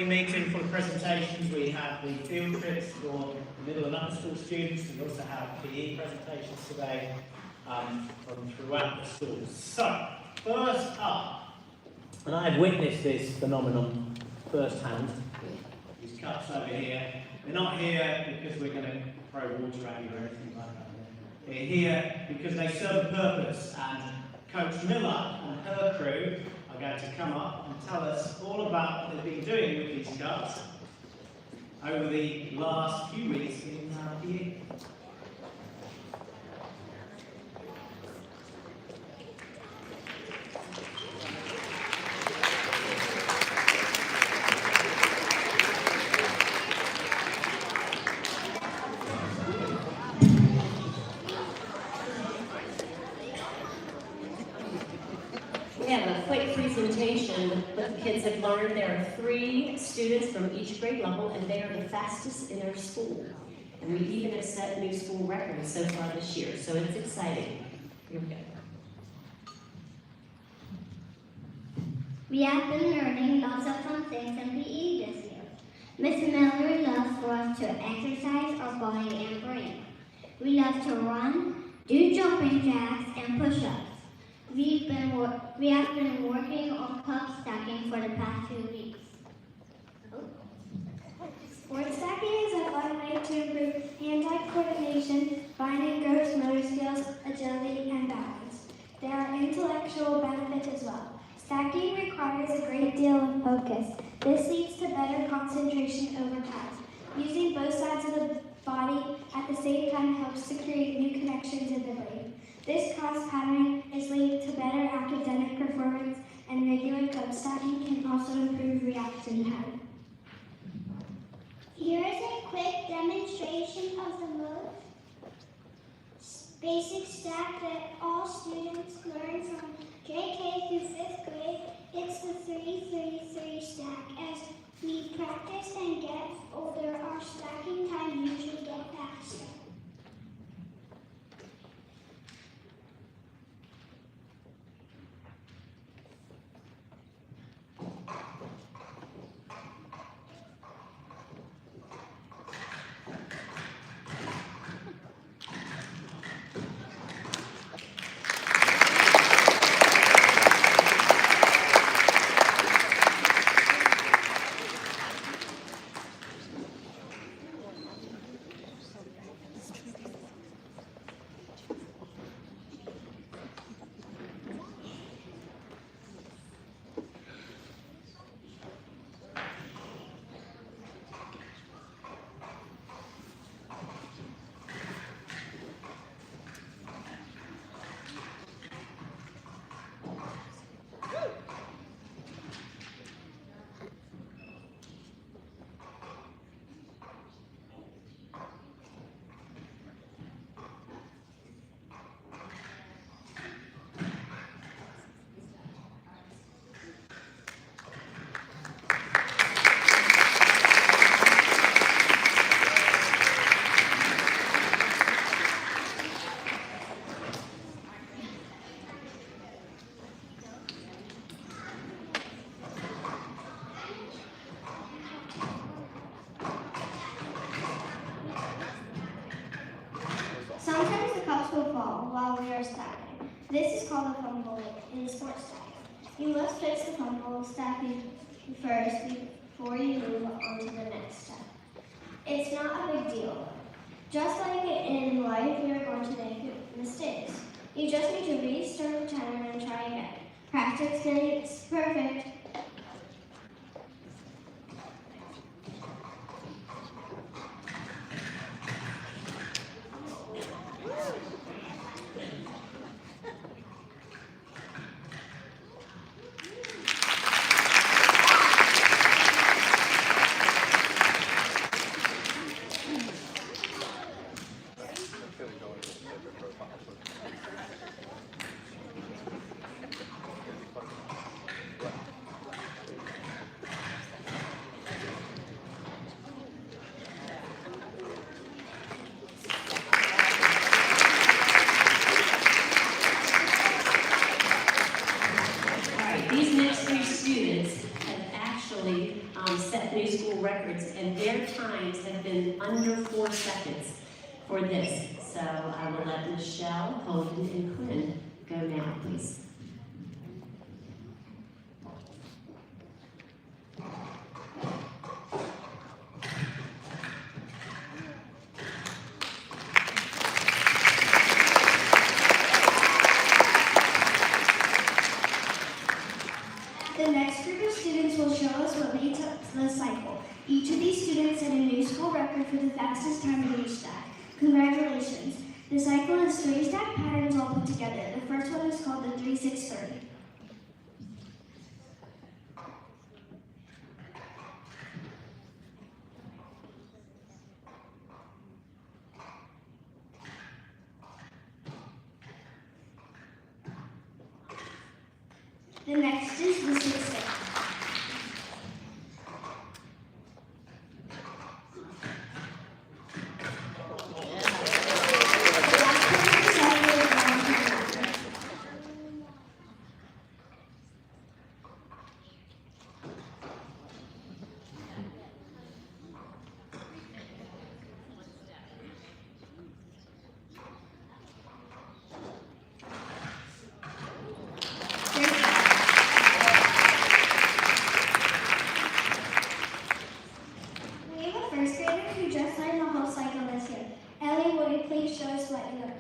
morning meeting full of presentations. We have the field trips for middle and upper school students. We also have PE presentations today from throughout the schools. So, first up, and I have witnessed this phenomenon firsthand. These cups over here. They're not here because we're going to throw water at you or anything like that. They're here because they serve a purpose, and Coach Miller and her crew are going to come up and tell us all about what they've been doing with these cups over the last few weeks in PE. We have a quick presentation what the kids have learned. There are 3 students from each grade level, and they are the fastest in our school. And we even have set new school records so far this year, so it's exciting. Here we go. We have been learning lots of fun things in PE this year. Miss Miller loves for us to exercise our body and brain. We love to run, do jumping jacks, and push-ups. We have been working on cup stacking for the past 2 weeks. Sport stacking is a fun way to improve hand-eye coordination, fine and gross motor skills, agility, and balance. There are intellectual benefits as well. Stacking requires a great deal of focus. This leads to better concentration over time. Using both sides of the body at the same time helps to create new connections in the brain. This cross-patterning is linked to better academic performance, and regular cup stacking can also improve reaction time. Here is a quick demonstration of the most basic stack that all students learn from JK through 5th grade. It's the 3-3-3 stack. As we practice and get older, our stacking time usually gets faster. Sometimes the cups will fall while we are stacking. This is called a fumble in sports stacking. You must fix the fumble stacking first before you move on to the next step. It's not a big deal. Just like in life, we are going to make mistakes. You just need to restart the timer and try again. Practice makes perfect. set new school records, and their times have been under 4 seconds for this. So I will let Michelle, Holden, and Quinn go now, please. The next group of students will show us what made up the cycle. Each of these students set a new school record for the fastest time in each stack. Congratulations. The cycle is 3 stack patterns all put together. The first one is called the 3-6-30. The next is the 6-6. Please show us what you learned.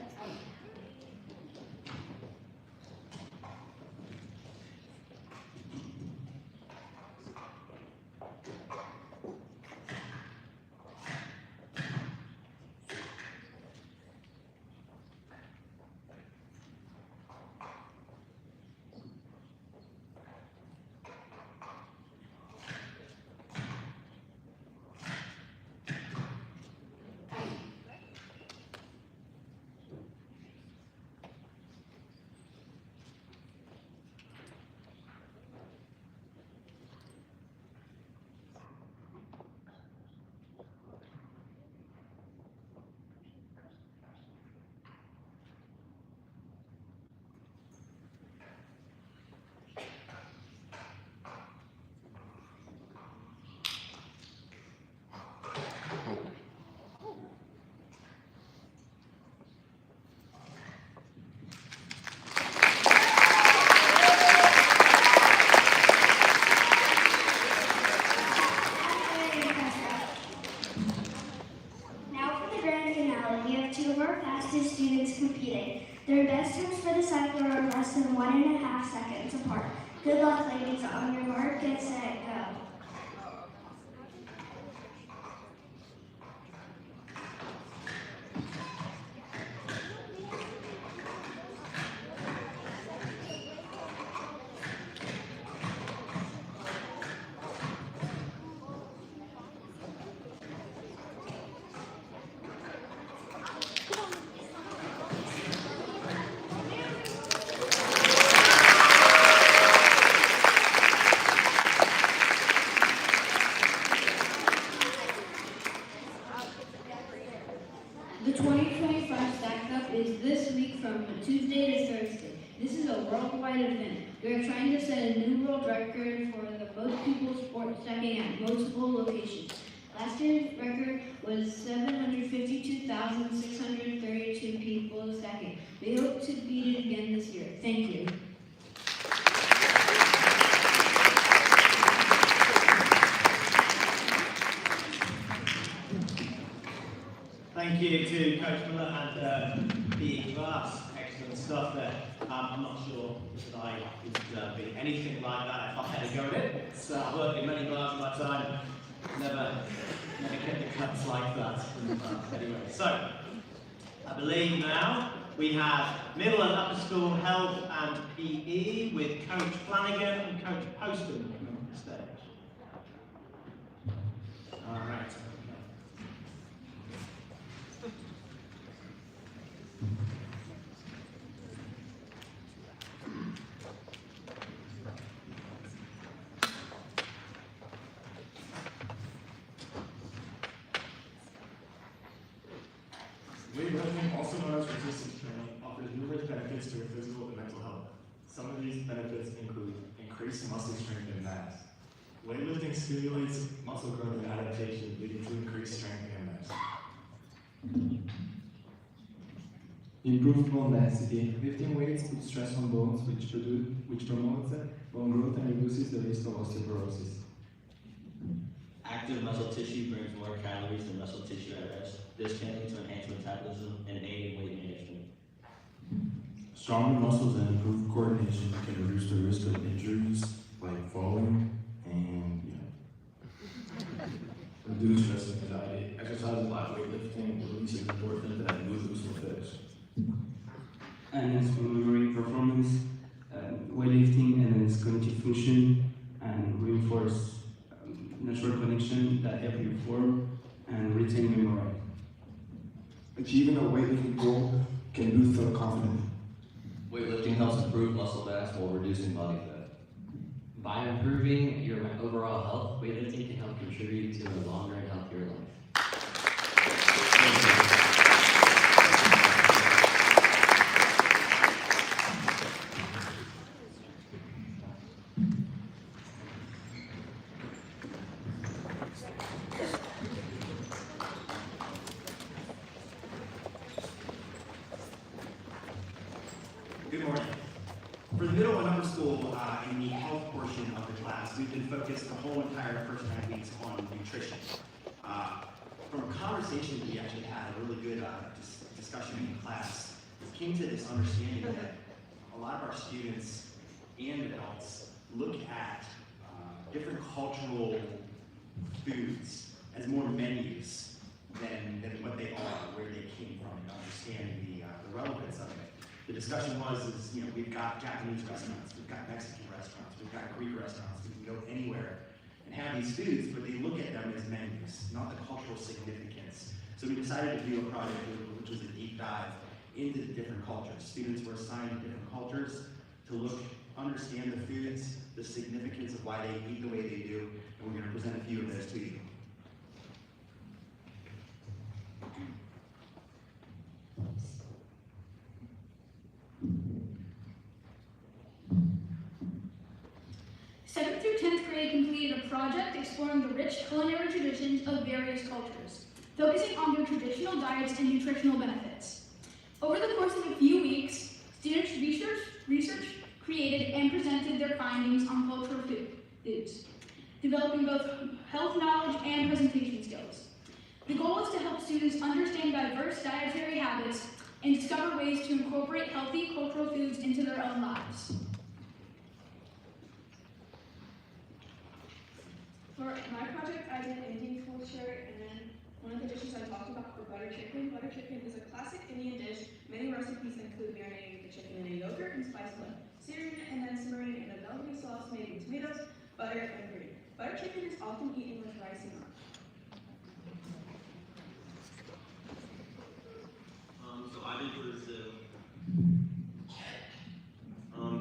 Students competing. Their best times for the cycle are less than 1.5 seconds apart. Good luck, ladies. On your mark, get set, go. The 2025 Stack Cup is this week from Tuesday to Thursday. This is a worldwide event. We are trying to set a new world record for the most people sport stacking at multiple locations. Last year's record was 752,632 people stacking. We hope to beat it again this year. Thank you. Thank you to Coach Miller and PE class. Excellent stuff there. I'm not sure that I would be anything like that if I had a go at it. So I've worked in many bars in my time. Never get the cuts like that. Anyway, so I believe now we have middle and upper school health and PE with Coach Flanagan and Coach Poston coming on the stage. All right. Weightlifting, also known as resistance training, offers numerous benefits to your physical and mental health. Some of these benefits include increased muscle strength and mass. Weightlifting Weightlifting stimulates muscle growth and adaptation, leading to increased strength and mass. Improved bone density. Lifting weights puts stress on bones, which promotes bone growth and reduces the risk of osteoporosis. Active muscle tissue burns more calories than muscle tissue at rest. This can lead to enhanced metabolism and aid in weight management. Stronger muscles and improved coordination can reduce the risk of injuries like falling and reduce stress and anxiety. Exercise like weightlifting releases endorphins that lose effects. Enhance memory performance, weightlifting enhance cognitive function, and reinforce natural connection that help you form and retain memory. Achieving a weightlifting goal can boost self-confidence. Weightlifting helps improve muscle mass while reducing body fat. By improving your overall health, weightlifting can help contribute to a longer and healthier life. Good morning. For the middle and upper school, in the health portion of the class, we've been focused the whole entire first 9 weeks on nutrition. From a conversation we actually had, a really good discussion in class, we came to this understanding that a lot of our students and adults look at different cultural foods as more menus than what they are, where they came from, and understanding the relevance of it. The discussion was, we've got Japanese restaurants, we've got Mexican restaurants, we've got Greek restaurants, we can go anywhere and have these foods, but they look at them as menus, not the cultural significance. So we decided to do a project which was a deep dive into the different cultures. Students were assigned different cultures to understand the foods, the significance of why they eat the way they do, and we're going to present a few of those to you. Seventh through 10th grade completed a project exploring the rich culinary traditions of various cultures, focusing on their traditional diets and nutritional benefits. Over the course of a few weeks, students researched, created, and presented their findings on cultural foods, developing both health knowledge and presentation skills. The goal is to help students understand diverse dietary habits and discover ways to incorporate healthy cultural foods into their own lives. For my project, I did Indian culture, and then one of the dishes I talked about were butter chicken. Butter chicken is a classic Indian dish. Many recipes include marinating the chicken in a yogurt and spice blend, searing it, and then simmering in a velvety sauce made with tomatoes, butter, and cream. Butter chicken is often eaten with rice and naan. So I did Brazil.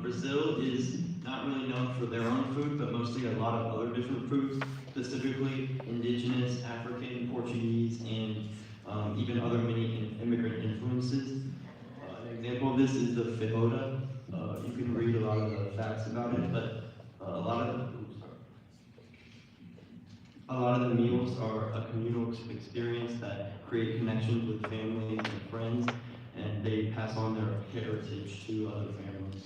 Brazil is not really known for their own food, but mostly a lot of other different foods, specifically indigenous, African, Portuguese, and even other many immigrant influences. An example of this is the feijoada. You can read a lot of the facts about it, but a lot of the meals are a communal experience that create connections with families and friends, and they pass on their heritage to other families.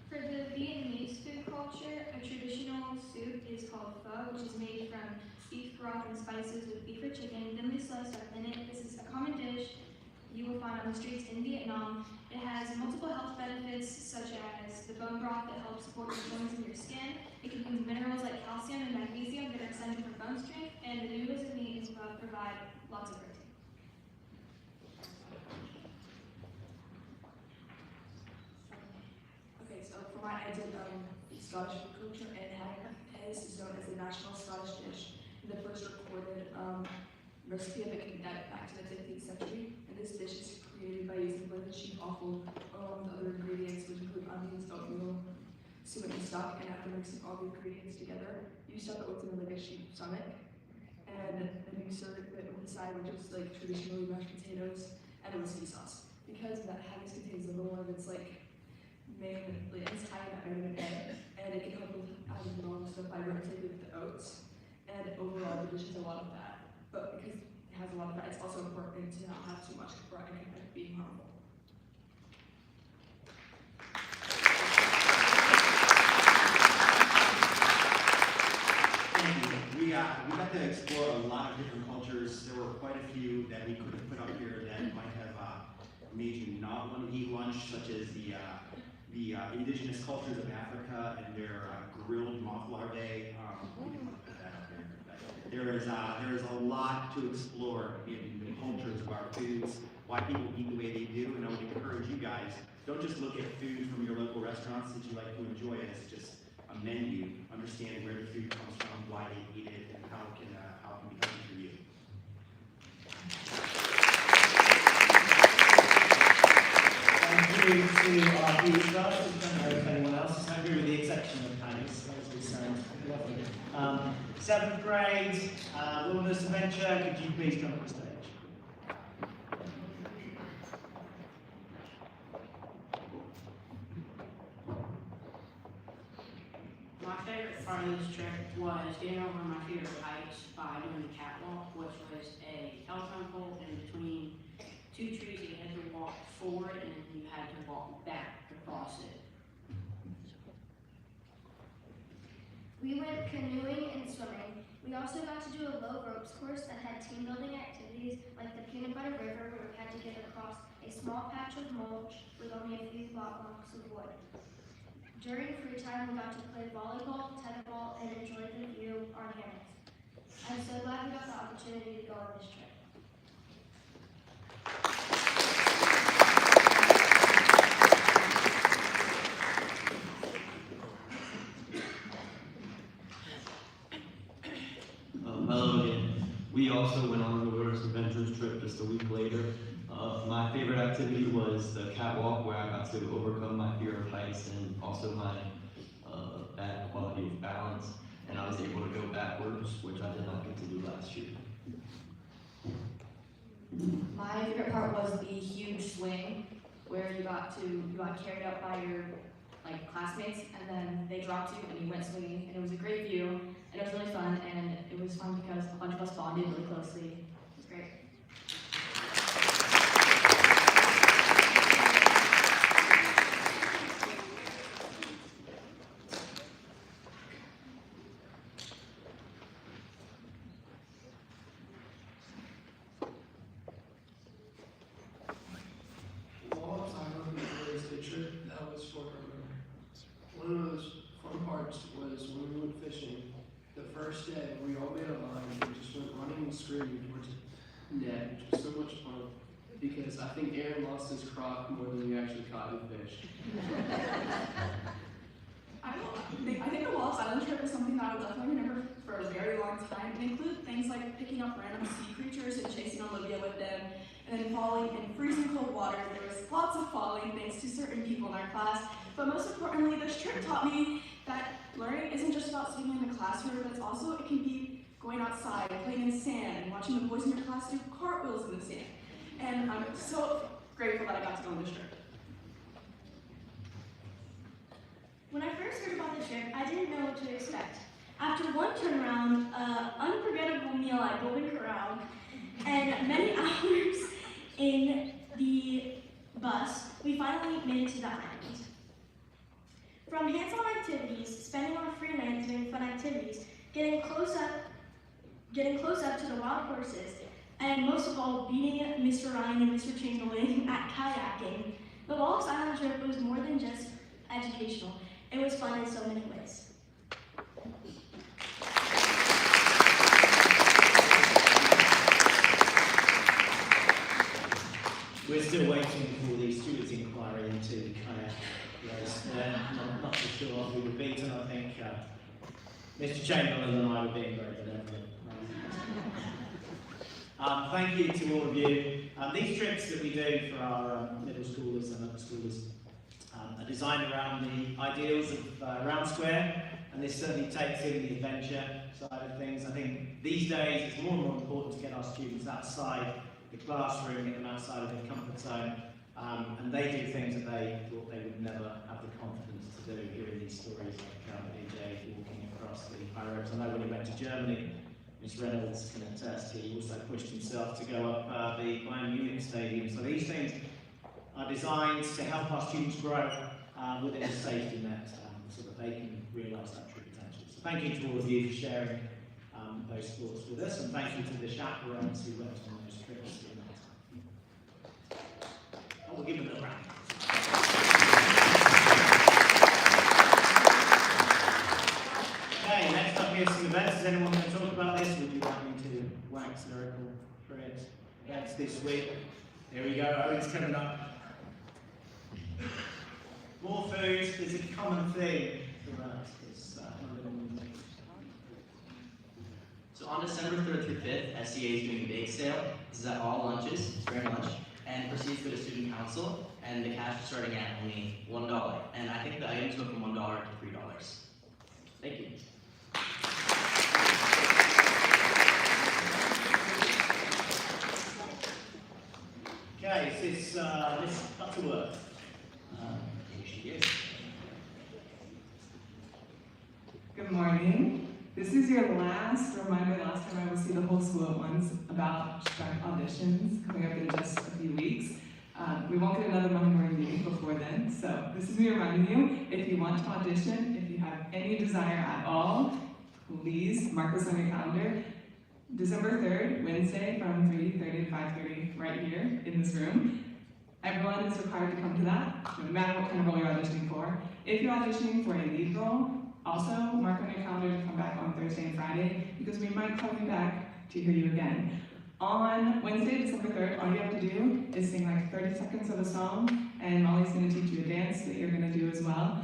For the Vietnamese food culture, a traditional soup is called pho, which is made from beef broth and spices with beef or chicken, thinly sliced up in it. This is a common dish you will find on the streets in Vietnam. It has multiple health benefits, such as the bone broth that helps support your bones and your skin. It contains minerals like calcium and magnesium that are essential for bone strength, and the noodles and meat provide lots of protein. Okay, so for mine, I did Scottish food culture, and Haggis is known as the national Scottish dish. The first recorded recipe of it can date back to the 15th century, and this dish is created by using blended sheep offal along with other ingredients, which include onions, oatmeal, suet, and stock. And after mixing all the ingredients together, you stuff it within like a sheep stomach, and then you serve it with the side, which is like traditionally mashed potatoes and a whiskey sauce. Because that haggis contains liver oil, it's like it's high in vitamin A, and it can help with adding along the fiber intake with the oats. And overall, the dish has a lot of fat, but because it has a lot of fat, it's also important to not have too much or it can end up being harmful. We got to explore a lot of different cultures. There were quite a few that we could have put up here that might have made you not want to eat lunch, such as the indigenous cultures of Africa and their grilled moth larvae. We didn't want to put that up there. But there is a lot to explore in the cultures of our foods, why people eat the way they do, and I would encourage you guys, don't just look at food from your local restaurants that you like to enjoy as just a menu. Understand where the food comes from, why they eat it, and how it can be healthy for you. Thank you to our viewers. I don't know if anyone else is angry with the exception of Candice. Those who sound lovely. 7th grade, Wilderness Adventure, could you please come up the stage? My favorite part of this trip was getting over my fear of heights by doing the catwalk, which was a telephone pole in between two trees. You had to walk forward and then you had to walk back to cross it. We went canoeing and swimming. We also got to do a low ropes course that had team building activities like the Peanut Butter River, where we had to get across a small patch of mulch with only a few blocks of wood. During free time, we got to play volleyball, tetherball, and enjoy the view on hammocks. I'm so glad we got the opportunity to go on this trip. Hello again. We also went on the Wilderness Adventures trip just a week later. My favorite activity was the catwalk, where I got to overcome my fear of heights and also my bad quality of balance. And I was able to go backwards, which I did not get to do last year. My favorite part was the huge swing, where you got carried up by your classmates, and then they dropped you and you went swinging, and it was a great view, and it was really fun, and it was fun because a bunch of us bonded really closely. It was great. One of those fun parts was when we went fishing. The first day, we all made a line and just went running and screaming towards the net, which was so much fun. Because I think Aaron lost his crock more than we actually caught any fish. I think the Wallis Island trip is something that I will definitely remember for a very long time. It included things like picking up random sea creatures and chasing Olivia with them, and then falling in freezing cold water. There was lots of falling thanks to certain people in our class. But most importantly, this trip taught me that learning isn't just about sitting in the classroom, but it's also, it can be going outside, playing in the sand, and watching the boys in your class do cartwheels in the sand. And I'm so grateful that I got to go on this trip. When I first heard about the trip, I didn't know what to expect. After one turnaround, unforgettable meal at Golden Corral, and many hours in the bus, we finally made it to the island. From hands-on activities, spending our free night doing fun activities, getting close up to the wild horses, and most of all, beating Mr. Ryan and Mr. Chamberlain at kayaking, the Wallis Island trip was more than just educational. It was fun in so many ways. We're still waiting for the students' inquiry into the kayak race. Not for sure who were beaten. I think Mr. Chamberlain and I were being very benevolent. Thank you to all of you. These trips that we do for our middle schoolers and upper schoolers are designed around the ideals of Round Square, and this certainly takes in the adventure side of things. I think these days it's more and more important to get our students outside the classroom, get them outside of their comfort zone, and they do things that they thought they would never have the to hearing these stories like AJ walking across the high roads. I know when he went to Germany, Ms. Reynolds can attest, he also pushed himself to go up the Bayern Munich Stadium. So these things are designed to help our students grow within a safety net so that they can realise that true potential. So thank you to all of you for sharing those thoughts with us, and thank you to the chaperones who went on those trips in that time. I will give them a round. Okay, next up we have some events. Does anyone want to talk about this? Would you like me to wax lyrical threads? Events this week. There we go, Owen's coming up. More food is a common theme throughout this So on December 3rd through 5th, SCA is doing a bake sale. This is at all lunches, spare lunch, and proceeds go to student council, and the cash is starting at only $1. And I think the items go from $1 to $3. Thank you. Okay, is this Butterworth? Here she is. Good morning. This is your last reminder, last time I will see the whole school at once, about strike auditions coming up in just a few weeks. We won't get another Monday morning meeting before then, so this is me reminding you, if you want to audition, if you have any desire at all, please mark this on your calendar. December 3rd, Wednesday, from 3:30 to 5:30, right here in this room. Everyone is required to come to that, no matter what kind of role you're auditioning for. If you're auditioning for a lead role, also mark on your calendar to come back on Thursday and Friday, because we might call you back to hear you again. On Wednesday, December 3rd, all you have to do is sing like 30 seconds of a song, and Molly's going to teach you a dance that you're going to do as well.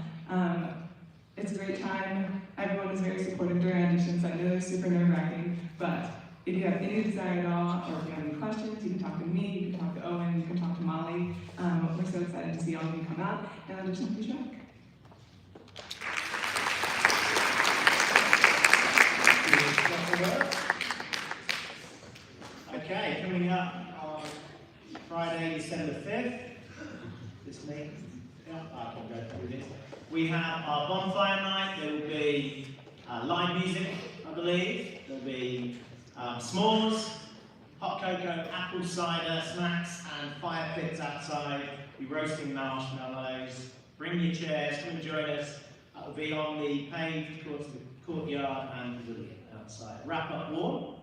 It's a great time. Everyone is very supportive during auditions. I know they're super nerve-wracking, but if you have any desire at all, or if you have any questions, you can talk to me, you can talk to Owen, you can talk to Molly. We're so excited to see all of you come out and audition for Shrek. Okay, coming up on Friday, December 5th, this me, yeah, I can go through this. We have our bonfire night. There will be live music, I believe. There will be s'mores, hot cocoa, apple cider, snacks, and fire pits outside. We'll be roasting marshmallows. Bring your chairs, come and join us. It will be on the paved courtyard and pavilion outside. Wrap up warm,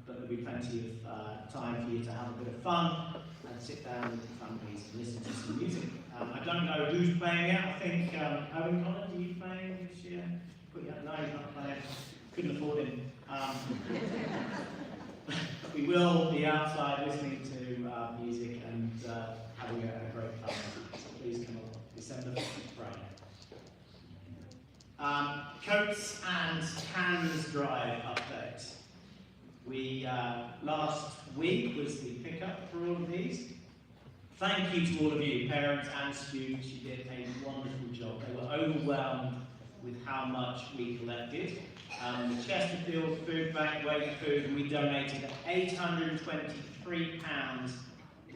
but there'll be plenty of time for you to have a bit of fun and sit down with your families and listen to some music. I don't know who's playing yet. I think Owen Collins, are you playing this year? Put you up. No, he's not playing. Couldn't afford him. We will be outside listening to music and having a great fun. So please come along. December 5th, Friday. Coats and cans drive update. We last week was the pickup for all of these. Thank you to all of you, parents and students. You did a wonderful job. They were overwhelmed with how much we collected. The Chesterfield Food Bank weight food, and we donated £823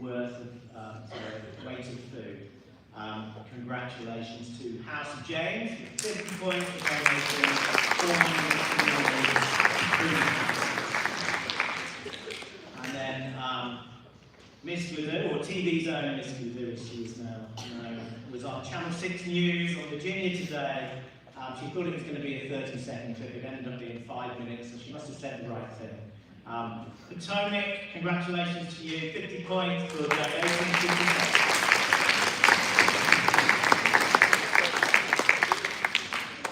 worth of weight of food. Congratulations to House of James with 50 points for donating 400. And then Miss Gladue, or TV's own Miss Gladue as she is now known, was on Channel 6 News on Virginia today. She thought it was going to be a 30-second clip. It ended up being 5 minutes, so she must have said the right thing. Potomac, congratulations to you. 50 points for donating.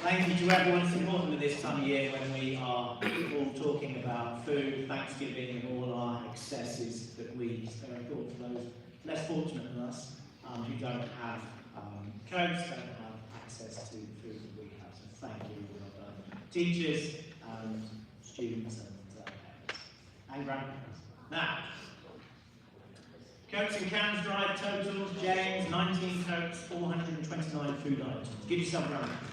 Thank you to everyone. It's important at this time of year when we are all talking about food, Thanksgiving, and all our excesses that we spare a thought for those less fortunate than us who don't have coats, don't have access to the food that we have. So thank you, well done. Teachers and students and parents and grandparents. Now, coats and cans drive totals. James, 19 coats, 429 food items. Give yourself a round of applause.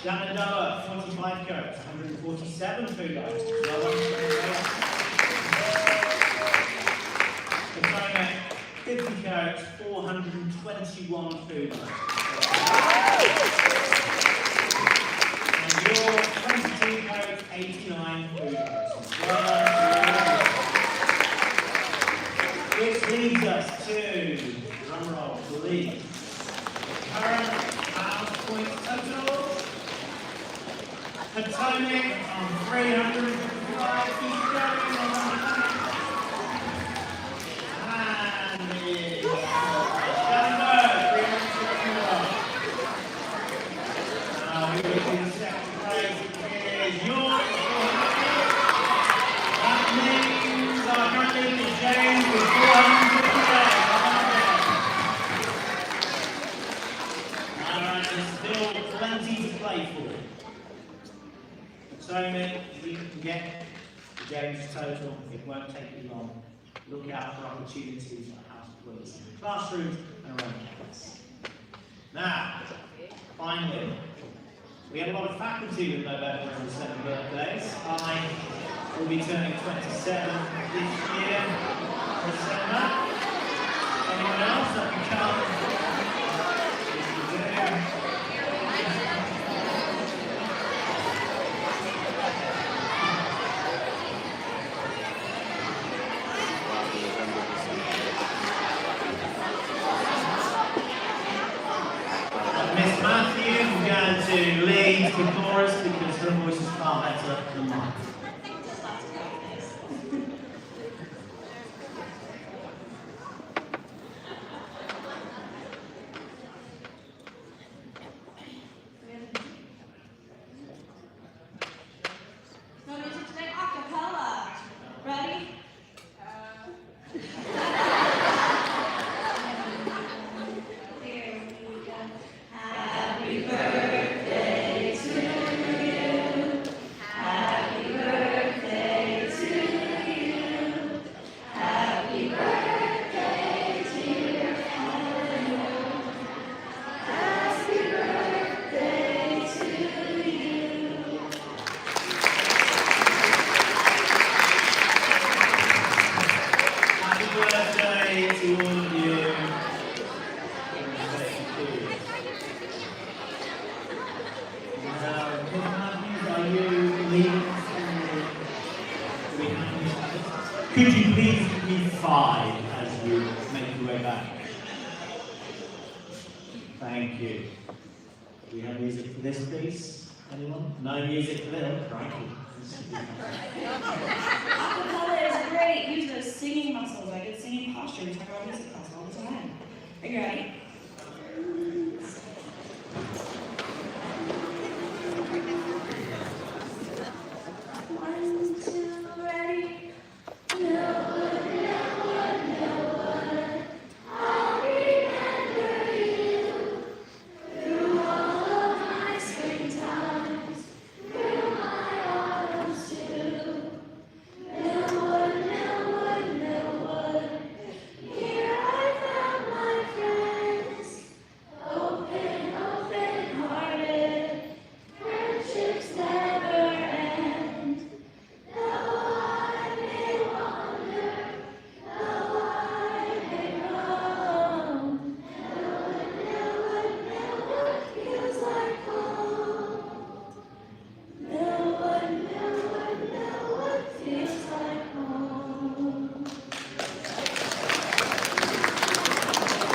Shenandoah, 45 coats, 147 food items. Well done. 81 food items. And your 22 codes, 89 food items. Well done to you. Which leads us to, drum roll, please. Current house point total. Potomac on 355, keep going on. And it's Shenandoah, 361. Now we will do the second place, is yours. That means our current leader James with 458. Alright, there's still plenty to play for. So many you can get the James total, it won't take you long. Look out for opportunities for house plays in the classrooms and around campus. Now, finally, we have a lot of faculty with November and December birthdays. I will be turning 27 this year, December. Anyone else that can come? Miss Matthew, we're going to lead the chorus because her voice is far better than mine. No music today, a cappella. Ready? Here we go. Happy birthday to you. Happy birthday to you. Happy birthday, dear Eleanor. Happy birthday to you. Happy birthday to all of you. Now, Miss Matthews, are you leaving school? Could you please give me 5 as you make your way back? Thank you. Do we have music for this piece? Anyone? No music for this? Crikey. Acapella is great. Use those singing muscles, like good singing posture. We talk about music class all the time. Are you ready? One, two, ready. Millwood, Millwood, Millwood, I'll remember you through all of my springtimes, through my autumns too. Millwood, Millwood, Millwood, here I found my friends, open, open-hearted, friendships never end. Though I may wander, though I may roam, Millwood, Millwood, Millwood feels like home. Millwood, Millwood, Millwood feels like home.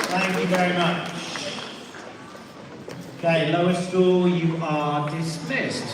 Thank you very much. Okay, lower school, you are dismissed.